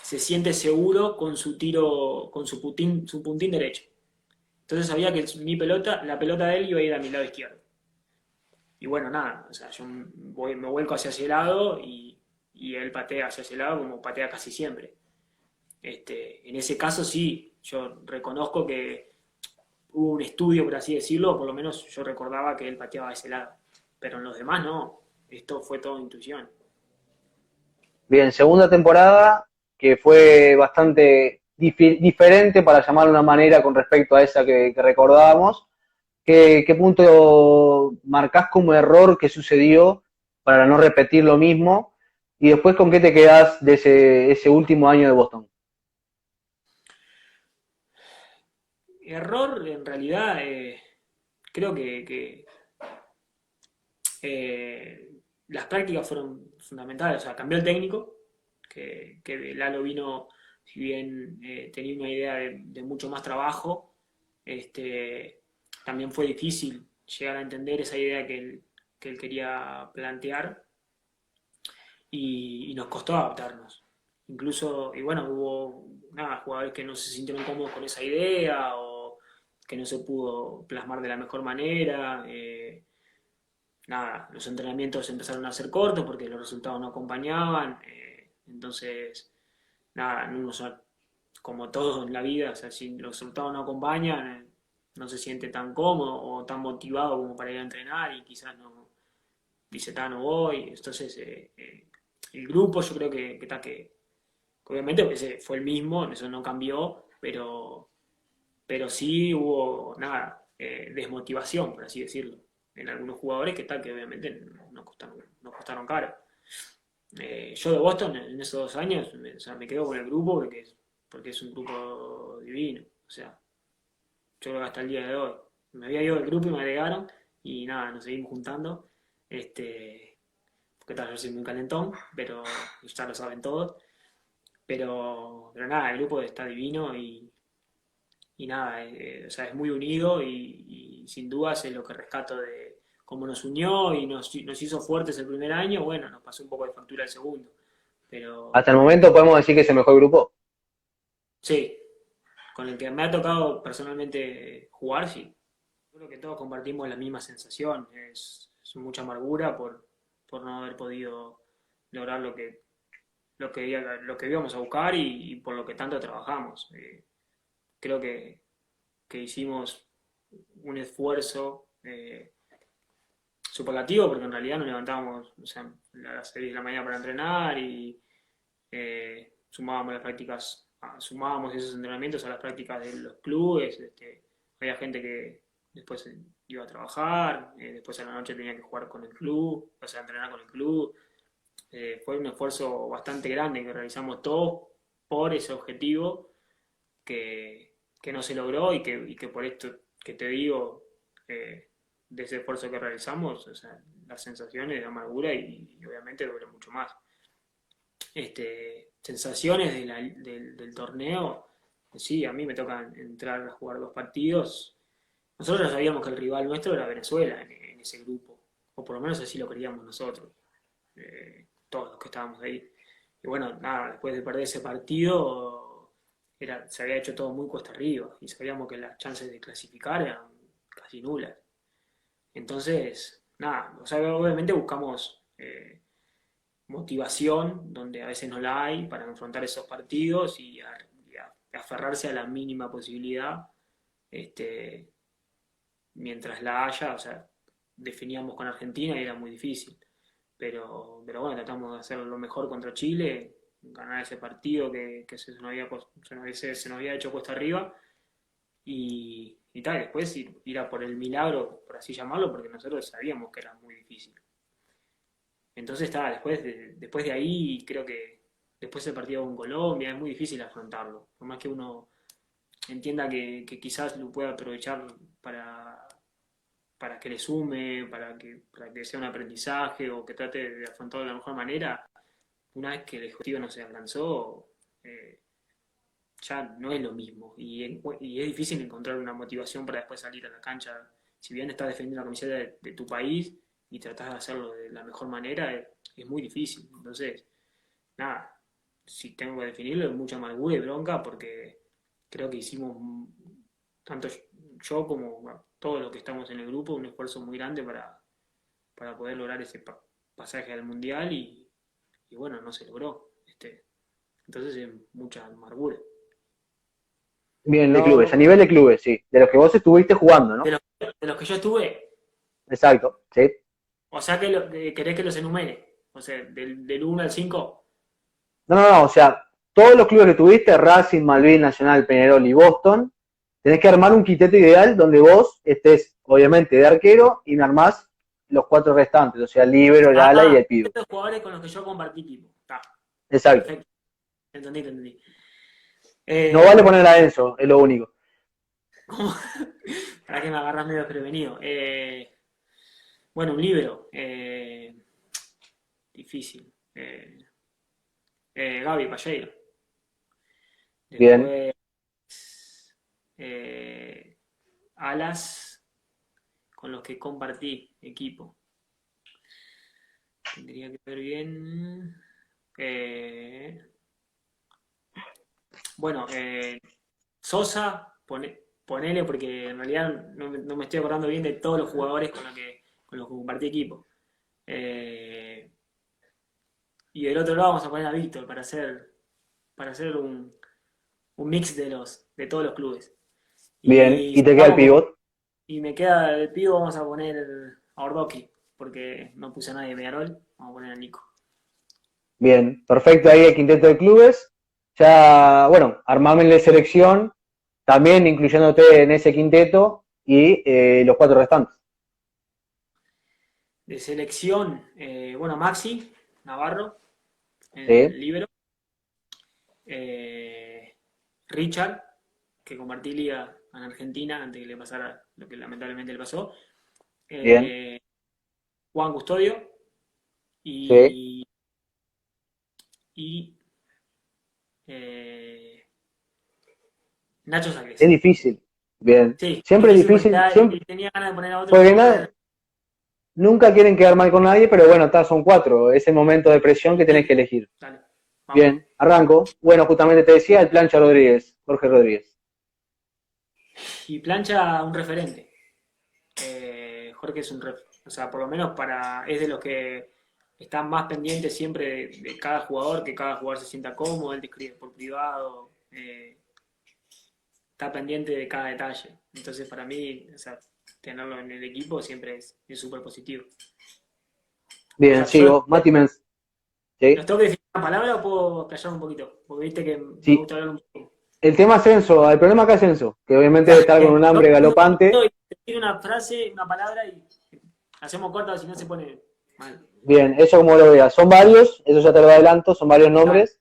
Speaker 1: se siente seguro con su tiro, con su puntín derecho. Entonces sabía que la pelota de él iba a ir a mi lado izquierdo. Y bueno, nada, o sea, yo me vuelco hacia ese lado y él patea hacia ese lado como patea casi siempre. En ese caso sí, yo reconozco que hubo un estudio, por así decirlo, o por lo menos yo recordaba que él pateaba a ese lado. Pero en los demás no, esto fue todo intuición.
Speaker 2: Bien, segunda temporada que fue bastante diferente, para llamarlo de una manera, con respecto a esa que recordábamos. ¿Qué punto marcás como error que sucedió para no repetir lo mismo? Y después, ¿con qué te quedás de ese último año de Boston?
Speaker 1: Error, en realidad, creo que las prácticas fueron fundamentales, o sea, cambió el técnico, que Lalo vino, si bien tenía una idea de mucho más trabajo, también fue difícil llegar a entender esa idea que él quería plantear y nos costó adaptarnos. Incluso, y bueno, hubo nada, jugadores que no se sintieron cómodos con esa idea o que no se pudo plasmar de la mejor manera. Nada, los entrenamientos empezaron a ser cortos porque los resultados no acompañaban. Entonces, nada, uno, como todo en la vida, o sea, si los resultados no acompañan, no se siente tan cómodo o tan motivado como para ir a entrenar y quizás no dice, no voy. Entonces, el grupo yo creo que obviamente ese fue el mismo, eso no cambió, pero sí hubo, nada, desmotivación, por así decirlo, en algunos jugadores que obviamente nos costaron caro. Yo de Boston en esos 2 años, o sea, me quedo con el grupo porque es un grupo divino. O sea, yo creo que hasta el día de hoy. Me había ido del grupo y me agregaron y nada, nos seguimos juntando. Porque tal, yo soy muy calentón, pero ya lo saben todos. Pero nada, el grupo está divino y nada, o sea, es muy unido y sin dudas es lo que rescato de cómo nos unió y nos hizo fuertes el primer año. Bueno, nos pasó un poco de factura el segundo,
Speaker 2: Hasta el
Speaker 1: pero
Speaker 2: momento podemos decir que es el mejor grupo.
Speaker 1: sí, con el que me ha tocado personalmente jugar, sí. Creo que todos compartimos la misma sensación, es mucha amargura por no haber podido lograr lo que íbamos a buscar y por lo que tanto trabajamos. Creo que hicimos un esfuerzo superlativo porque en realidad nos levantábamos, o sea, a las 6 de la mañana para entrenar y sumábamos las prácticas, sumábamos esos entrenamientos a las prácticas de los clubes. Había gente que después iba a trabajar, después a la noche tenía que jugar con el club, o sea, entrenar con el club. Fue un esfuerzo bastante grande que realizamos todos por ese objetivo que no se logró y que por esto que te digo, de ese esfuerzo que realizamos, o sea, las sensaciones de amargura y obviamente duele mucho más. Sensaciones del torneo, sí, a mí me toca entrar a jugar 2 partidos. Nosotros ya sabíamos que el rival nuestro era Venezuela en ese grupo, o por lo menos así lo creíamos nosotros, todos los que estábamos ahí. Y bueno, nada, después de perder ese partido, se había hecho todo muy cuesta arriba y sabíamos que las chances de clasificar eran casi nulas. Entonces, nada, o sea, obviamente buscamos motivación, donde a veces no la hay, para enfrentar esos partidos y aferrarse a la mínima posibilidad, este, mientras la haya, o sea, definíamos con Argentina y era muy difícil. Pero bueno, tratamos de hacer lo mejor contra Chile, ganar ese partido que se nos había hecho cuesta arriba y tal, después ir a por el milagro, por así llamarlo, porque nosotros sabíamos que era muy difícil. Entonces está, después de ahí creo que después del partido con Colombia es muy difícil afrontarlo. Por más que uno entienda que quizás lo pueda aprovechar para, para que le sume, para que sea un aprendizaje o que trate de afrontarlo de la mejor manera, una vez que el objetivo no se alcanzó, eh, ya no es lo mismo. Y es difícil encontrar una motivación para después salir a la cancha. Si bien estás defendiendo la camiseta de tu país y tratás de hacerlo de la mejor manera, es muy difícil. Entonces, nada, si tengo que definirlo, es mucha amargura y bronca porque creo que hicimos, tanto yo como bueno, todos los que estamos en el grupo, un esfuerzo muy grande para poder lograr ese pasaje al Mundial y bueno, no se logró. Entonces es mucha amargura.
Speaker 2: Bien, de clubes, a
Speaker 1: No,
Speaker 2: nivel de clubes, sí. De los que vos estuviste jugando,
Speaker 1: de
Speaker 2: ¿no?
Speaker 1: los, de los que yo estuve,
Speaker 2: Exacto, sí.
Speaker 1: o sea que querés que los enumere, o sea, del 1 al 5.
Speaker 2: No, no, no, o sea, todos los clubes que tuviste, Racing, Malvin, Nacional, Peñarol y Boston, tenés que armar un quinteto ideal donde vos estés, obviamente, de arquero y me armás los 4 restantes, o sea, el líbero, el ala y
Speaker 1: Ah,
Speaker 2: el pivo.
Speaker 1: estos jugadores con los que yo compartí equipo. Está,
Speaker 2: Exacto.
Speaker 1: perfecto, entendí.
Speaker 2: No vale
Speaker 1: Eh,
Speaker 2: poner a Enzo, es lo único.
Speaker 1: ¿Cómo? Para que me agarras medio desprevenido. Bueno, un libro. difícil. Gaby Palleiro.
Speaker 2: Bien,
Speaker 1: Después, eh, alas con los que compartí equipo. Tendría que ver bien. Eh, bueno, Sosa, ponele porque en realidad no me estoy acordando bien de todos los jugadores con los que compartí equipo. Eh, y del otro lado vamos a poner a Víctor para hacer un mix de todos los clubes.
Speaker 2: bien.
Speaker 1: Y,
Speaker 2: ¿Y te queda el
Speaker 1: vamos
Speaker 2: pivot?
Speaker 1: y me queda el pivo, vamos a poner a Ordoqui, porque no puse a nadie de Peñarol, vamos a poner a Nico.
Speaker 2: Bien, perfecto. Ahí el quinteto de clubes. Ya, bueno, armame la selección, también incluyéndote en ese quinteto y los cuatro restantes.
Speaker 1: De selección, bueno, Maxi, Navarro,
Speaker 2: Sí,
Speaker 1: el libero. Eh, Richard, que compartí liga en Argentina antes que le pasara lo que lamentablemente le pasó.
Speaker 2: bien,
Speaker 1: Eh, Juan Custodio
Speaker 2: sí.
Speaker 1: y, y eh, Nacho
Speaker 2: Es
Speaker 1: Sacres.
Speaker 2: difícil. Bien.
Speaker 1: Sí,
Speaker 2: Siempre es
Speaker 1: difícil porque
Speaker 2: difícil, siempre,
Speaker 1: tenía ganas de poner a otro y
Speaker 2: porque
Speaker 1: no poner.
Speaker 2: nunca quieren quedar mal con nadie, pero bueno, son cuatro. Ese momento de presión que tenés
Speaker 1: Sí,
Speaker 2: que elegir.
Speaker 1: dale, vamos.
Speaker 2: Bien, arranco. Bueno, justamente te decía el plancha Rodríguez, Jorge Rodríguez.
Speaker 1: Y plancha un referente. Jorge es o sea, por lo menos es de los que están más pendientes siempre de cada jugador, que cada jugador se sienta cómodo, él te escribe por privado, está pendiente de cada detalle. Entonces, para mí, o sea, tenerlo en el equipo siempre es súper positivo. O
Speaker 2: Bien,
Speaker 1: sea, yo
Speaker 2: sigo. Mati Mens.
Speaker 1: los
Speaker 2: Sí,
Speaker 1: tengo que definir una palabra o puedo callar un poquito, porque viste que me
Speaker 2: sí.
Speaker 1: gusta hablar un poco.
Speaker 2: El tema ascenso, el problema acá es ascenso, que obviamente debe
Speaker 1: Dale,
Speaker 2: estar con
Speaker 1: bien.
Speaker 2: un
Speaker 1: Yo
Speaker 2: hambre
Speaker 1: defino un poquito
Speaker 2: galopante.
Speaker 1: y defino una frase, una palabra y hacemos corta si no se pone mal.
Speaker 2: Bien, eso como lo veas. Son varios, eso ya te lo adelanto, son varios
Speaker 1: Dale.
Speaker 2: nombres.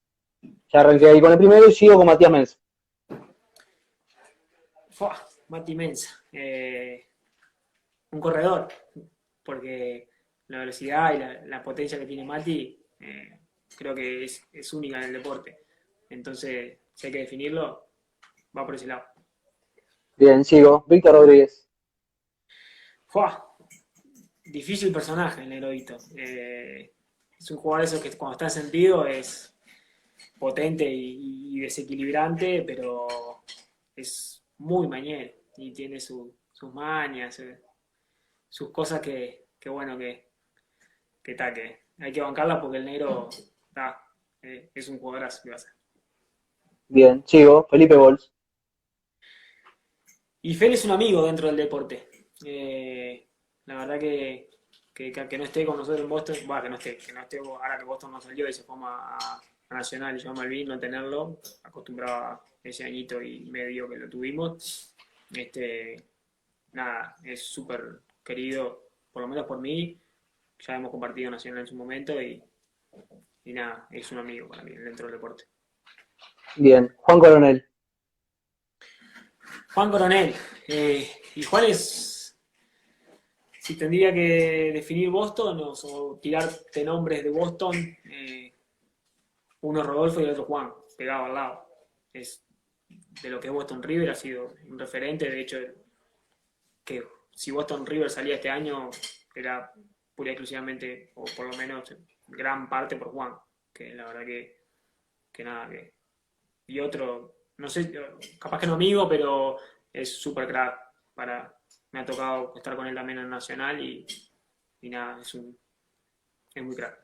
Speaker 2: Ya arranqué ahí con el primero y sigo con Matías Mens.
Speaker 1: Fua, Mati Mensa. Un corredor, porque la velocidad y la potencia que tiene Mati creo que es única en el deporte. Entonces, si hay que definirlo, va por ese lado.
Speaker 2: Bien, sigo. Víctor Rodríguez.
Speaker 1: Fua, difícil personaje el Negrito. Es un jugador de esos que cuando está en sentido es potente y desequilibrante, pero es muy mañero y tiene sus mañas, sus cosas que bueno, que hay que bancarla porque el negro es un jugadorazo que va a ser.
Speaker 2: Bien, sigo. Felipe Bols.
Speaker 1: Y Fel es un amigo dentro del deporte. La verdad que no esté con nosotros en Boston, bueno, que no esté ahora que Boston no salió y se forma a Nacional y yo a Malvin, no tenerlo, acostumbraba ese añito y medio que lo tuvimos. Este, nada, es súper querido, por lo menos por mí, ya hemos compartido Nacional en su momento y nada, es un amigo para mí dentro del deporte.
Speaker 2: Bien, Juan Coronel.
Speaker 1: Juan Coronel, y Juan si tendría que definir Boston o tirarte nombres de Boston, uno es Rodolfo y el otro Juan, pegado al lado. Es de lo que es Boston River, ha sido un referente, de hecho, que si Boston River salía este año, era pura y exclusivamente, o por lo menos gran parte por Juan, que la verdad que nada, y otro, no sé, capaz que no amigo, pero es súper crack. Me ha tocado estar con él también en Nacional y nada, es muy crack.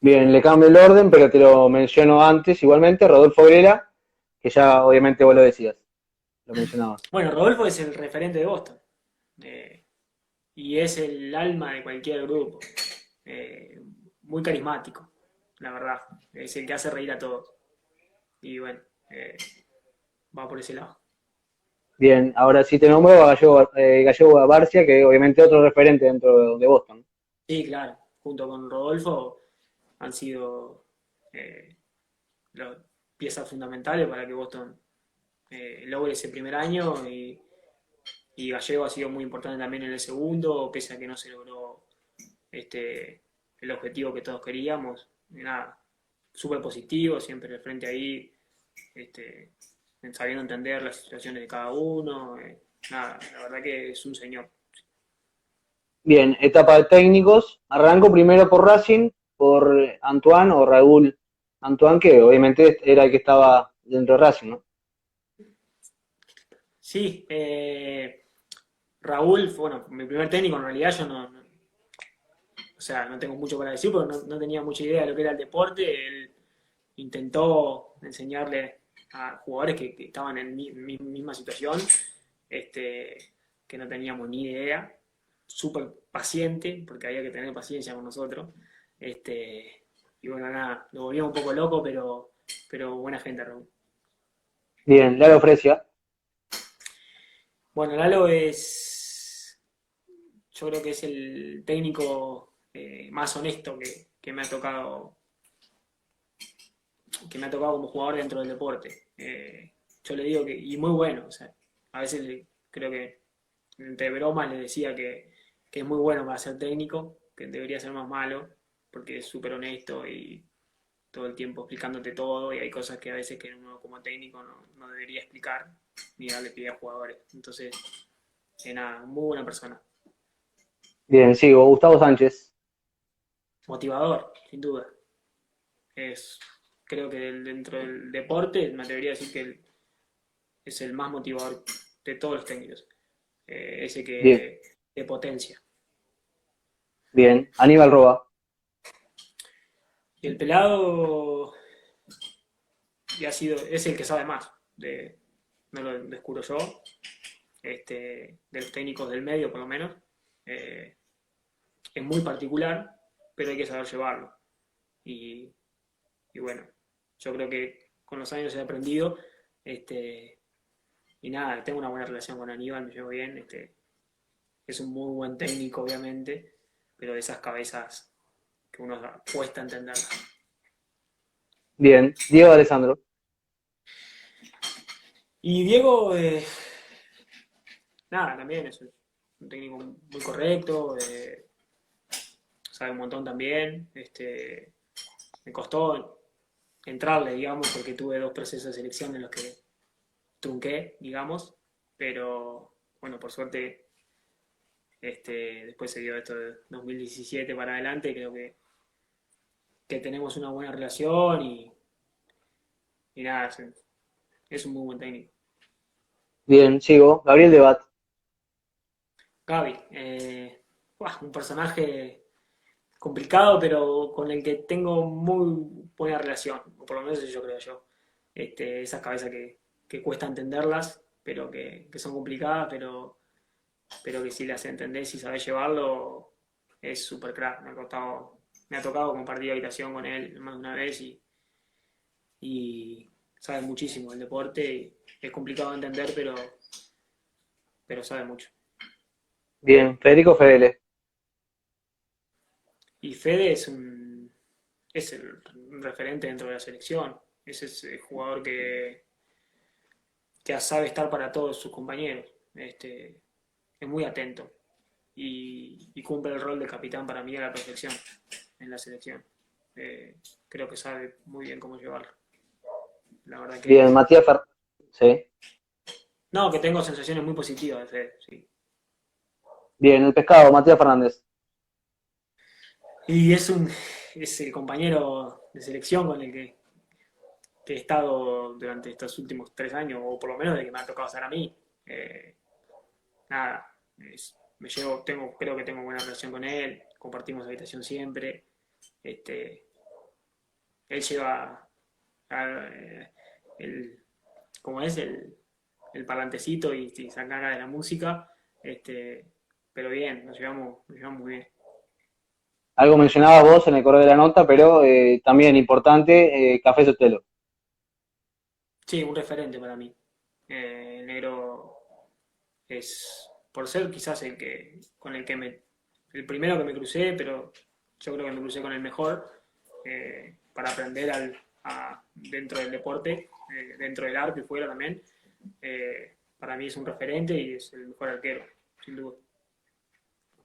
Speaker 2: Bien, le cambio el orden, pero te lo menciono antes igualmente. Rodolfo Grela, que ya obviamente vos lo decías, lo mencionabas.
Speaker 1: Bueno, Rodolfo es el referente de Boston eh, y es el alma de cualquier grupo. Eh, Muy carismático, la verdad. Es el que hace reír a todos. Y bueno, va por ese lado.
Speaker 2: Bien, ahora sí te nombro a Gallego Barcia, que obviamente otro referente dentro de Boston.
Speaker 1: Sí, claro. Junto con Rodolfo han sido eh, las piezas fundamentales para que Boston logre ese primer año y Gallego ha sido muy importante también en el segundo, pese a que no se logró este, el objetivo que todos queríamos. Y nada, súper positivo, siempre de frente ahí, este, sabiendo entender las situaciones de cada uno. Nada, la verdad que es un señor.
Speaker 2: Bien, etapa de técnicos. Arranco primero por Racing, por Antoine o Raúl Antoine, que obviamente era el que estaba dentro de Racing, ¿no?
Speaker 1: Sí, Raúl, bueno, mi primer técnico en realidad yo o sea, no tengo mucho para decir porque no tenía mucha idea de lo que era el deporte. Él intentó enseñarle a jugadores que estaban en mi misma situación, este, que no teníamos ni idea, súper paciente, porque había que tener paciencia con nosotros. Y bueno, nada, lo volvía un poco loco, pero buena gente, Raúl.
Speaker 2: Bien, Lalo Fresia.
Speaker 1: Bueno, Lalo yo creo que es el técnico más honesto que me ha tocado como jugador dentro del deporte. Yo le digo y muy bueno, o sea, a veces creo que entre bromas le decía que es muy bueno para ser técnico, que debería ser más malo, porque es súper honesto y todo el tiempo explicándote todo, y hay cosas que a veces que uno como técnico no debería explicar ni darle pie a jugadores. Entonces, nada, muy buena persona.
Speaker 2: Bien, sigo. Gustavo Sánchez.
Speaker 1: Motivador, sin duda. Es, creo que dentro del deporte me atrevería a decir que es el más motivador de todos los técnicos. Ese
Speaker 2: Bien,
Speaker 1: que de potencia.
Speaker 2: bien. Aníbal Roa.
Speaker 1: Y el pelado es el que sabe más. No lo descubro yo, de los técnicos del medio por lo menos. Eh, es muy particular, pero hay que saber llevarlo. Y, y bueno, yo creo que con los años he aprendido. Este, y nada, tengo una buena relación con Aníbal, me llevo bien. Es un muy buen técnico, obviamente, pero de esas cabezas que uno cuesta entender.
Speaker 2: Bien. Diego Alessandro.
Speaker 1: Y Diego, nada, también es un técnico muy correcto, sabe un montón también. Me costó entrarle, digamos, porque tuve dos procesos de selección en los que trunqué, digamos, pero bueno, por suerte después se dio esto de 2017 para adelante, creo que tenemos una buena relación y nada, es un muy buen técnico.
Speaker 2: Bien, sigo. Gabriel Debat.
Speaker 1: Gaby, un personaje complicado, pero con el que tengo muy buena relación, o por lo menos eso yo creo yo. Esas cabezas que cuesta entenderlas, pero que son complicadas, pero que si las entendés y sabés llevarlo, es súper crack. Me ha tocado compartir habitación con él más de una vez y sabe muchísimo del deporte. Y es complicado de entender, pero sabe mucho.
Speaker 2: Bien. Federico Fedele.
Speaker 1: Y Fede es un referente dentro de la selección. Es ese jugador que sabe estar para todos sus compañeros. Es muy atento y cumple el rol de capitán para mí a la perfección en la selección. Creo que sabe muy bien cómo llevarlo. La verdad
Speaker 2: Bien.
Speaker 1: que...
Speaker 2: Matías Fer... Sí.
Speaker 1: No, que tengo sensaciones muy positivas de Fede, sí.
Speaker 2: Bien. El pescado. Matías Fernández.
Speaker 1: Y es el compañero de selección con el que he estado durante estos últimos 3 años, o por lo menos de que me ha tocado estar a mí. Eh, nada, creo que tengo buena relación con él, compartimos habitación siempre. Este, él lleva el, como es, el parlantecito y se encarga de la música, este, pero bien, nos llevamos muy bien.
Speaker 2: Algo mencionabas vos en el correo de la nota, pero también importante, Café Sotelo.
Speaker 1: Sí, un referente para mí. El negro es, por ser quizás el primero que me crucé, pero yo creo que me crucé con el mejor para aprender dentro del deporte, dentro del arco y fuera también. Para mí es un referente y es el mejor arquero, sin duda.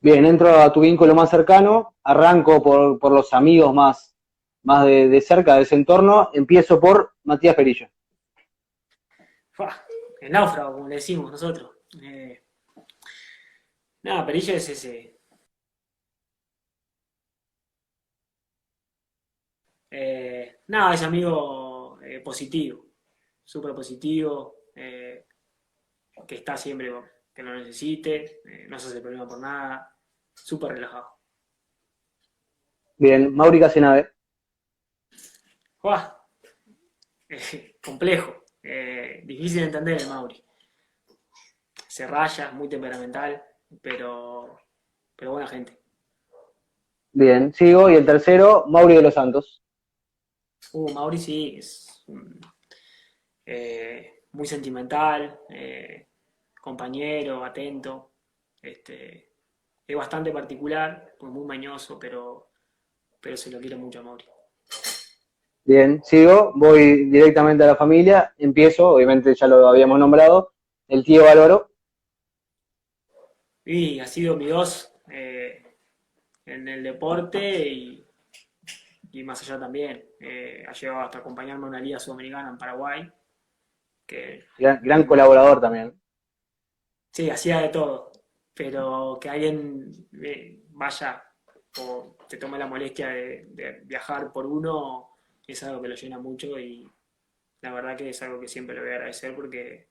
Speaker 2: Bien, entro a tu vínculo más cercano, arranco por los amigos más de cerca de ese entorno, empiezo por Matías Perillo.
Speaker 1: Fua, el náufrago, como le decimos nosotros. Nada, Perillo es ese. Nada, es amigo positivo, súper positivo, que está siempre que lo necesite, no se hace problema por nada, súper relajado.
Speaker 2: Bien, Mauri Casenave.
Speaker 1: Fua, complejo, difícil de entender el Mauri. Se raya, muy temperamental, pero buena gente.
Speaker 2: Bien, sigo. Y el tercero, Mauri de los Santos.
Speaker 1: Mauri sí, es muy sentimental, compañero, atento, es bastante particular, pues muy mañoso, pero se lo quiere mucho a Mauri.
Speaker 2: Bien, sigo. Voy directamente a la familia. Empiezo, obviamente ya lo habíamos nombrado, el tío Álvaro.
Speaker 1: Y ha sido mi dos en el deporte y más allá también. Ha llegado hasta acompañarme a una liga sudamericana en Paraguay, que
Speaker 2: Gran colaborador también.
Speaker 1: sí, hacía de todo, pero que alguien vaya o te tome la molestia de viajar por uno es algo que lo llena mucho y la verdad que es algo que siempre le voy a agradecer porque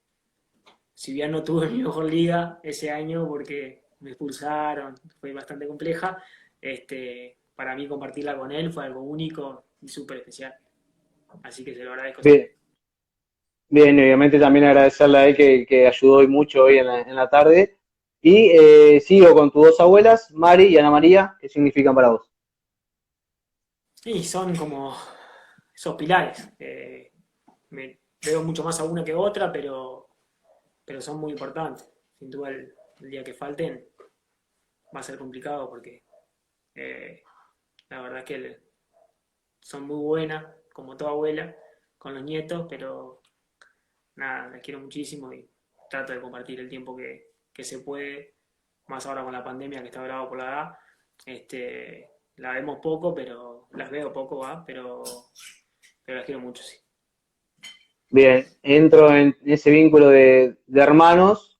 Speaker 1: si bien no tuve mi mejor liga ese año porque me expulsaron, fue bastante compleja, para mí compartirla con él fue algo único y súper especial. Así que se lo agradezco
Speaker 2: Bien,
Speaker 1: siempre.
Speaker 2: bien, y obviamente también agradecerle a él que ayudó hoy mucho hoy en la tarde. Y sigo con tus dos abuelas, Mari y Ana María, ¿qué significan para vos?
Speaker 1: Y son como esos pilares. Me veo mucho más a una que otra, pero son muy importantes. Sin duda, el día que falten va a ser complicado porque eh, la verdad es que son muy buenas, como toda abuela, con los nietos, pero nada, las quiero muchísimo y trato de compartir el tiempo que se puede, más ahora con la pandemia que está bravo por la edad. La vemos poco, pero las veo poco, ¿va? Pero las quiero mucho, sí.
Speaker 2: Bien, entro en ese vínculo de hermanos.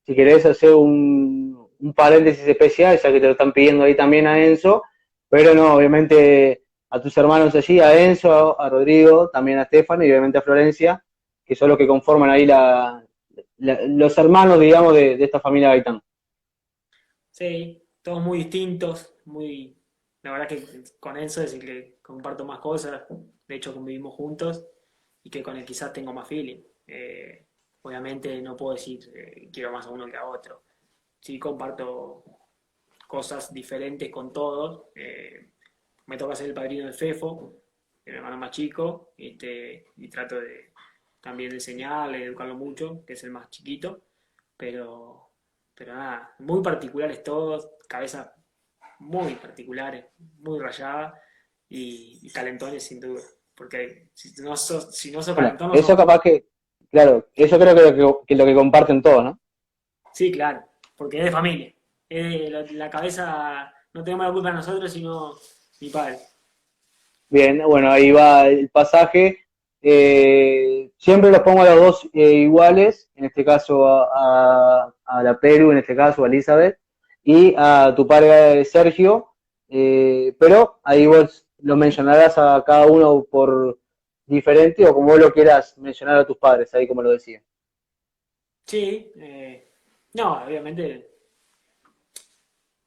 Speaker 2: Si querés hacer un paréntesis especial, ya que te lo están pidiendo ahí también a Enzo, pero no, obviamente a tus hermanos allí, a Enzo, a Rodrigo, también a Estefano y obviamente a Florencia, que son los que conforman ahí los hermanos, digamos, de esta familia Gaitán.
Speaker 1: Sí, todos muy distintos, muy... La verdad que con Enzo es el que comparto más cosas, de hecho convivimos juntos y que con el quizás tengo más feeling. Obviamente no puedo decir quiero más a uno que a otro. Sí comparto cosas diferentes con todos. Me toca ser el padrino del Fefo, el hermano más chico, y trato de también de enseñarle, de educarlo mucho, que es el más chiquito, pero, pero nada, muy particulares todos, cabezas muy particulares, muy rayadas y talentones sin duda, porque si no sos
Speaker 2: Bueno,
Speaker 1: calentón no sos
Speaker 2: eso
Speaker 1: bueno.
Speaker 2: capaz que, claro, eso creo que lo que comparten todos, ¿no?
Speaker 1: Sí, claro, porque es de familia. La cabeza no tenemos la culpa nosotros, sino mi padre.
Speaker 2: Bien, bueno, ahí va el pasaje. Siempre los pongo a los dos iguales, en este caso a la Perú, en este caso a Elizabeth, y a tu padre Sergio, pero ahí vos lo mencionarás a cada uno por diferente o como vos lo quieras mencionar a tus padres, ahí como lo decía.
Speaker 1: Sí, no, obviamente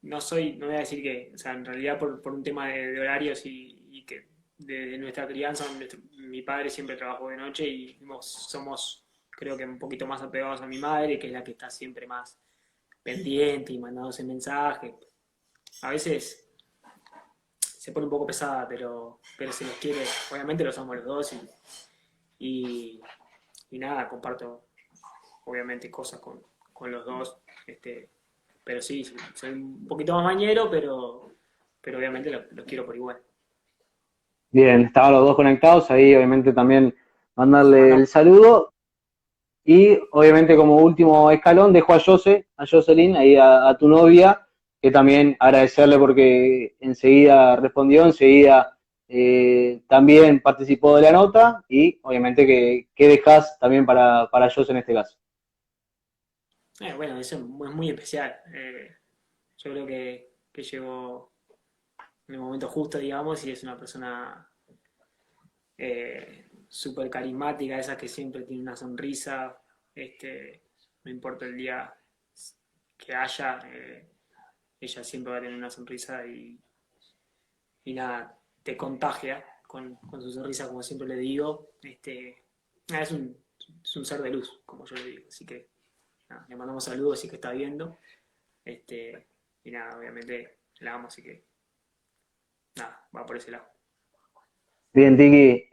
Speaker 1: no voy a decir que, o sea, en realidad por un tema de horarios y que de nuestra crianza, mi padre siempre trabajó de noche y somos, creo que un poquito más apegados a mi madre, que es la que está siempre más pendiente y mandándose mensajes. A veces se pone un poco pesada, pero se los quiere, obviamente los somos los dos y, y nada, comparto obviamente cosas con los dos, pero sí, soy un poquito más mañero, pero obviamente los quiero por igual.
Speaker 2: Bien, estaban los dos conectados, ahí obviamente también
Speaker 1: Le
Speaker 2: mandarle el
Speaker 1: mandamos.
Speaker 2: saludo. Y obviamente como último escalón dejo a Jose, a Jocelyn, ahí a tu novia, que también agradecerle porque enseguida respondió, enseguida también participó de la nota y obviamente que dejás también para ellos en este caso.
Speaker 1: Bueno, eso es muy especial. Yo creo que llegó en el momento justo, digamos, y es una persona súper carismática, esa que siempre tiene una sonrisa, no importa el día que haya, ella siempre va a tener una sonrisa y nada, te contagia con su sonrisa, como siempre le digo. Nada, es un ser de luz, como yo le digo, así que nada, le mandamos saludos, así que está viendo, este, y nada, obviamente la amo, así que nada, va por ese lado.
Speaker 2: Bien, Tiki,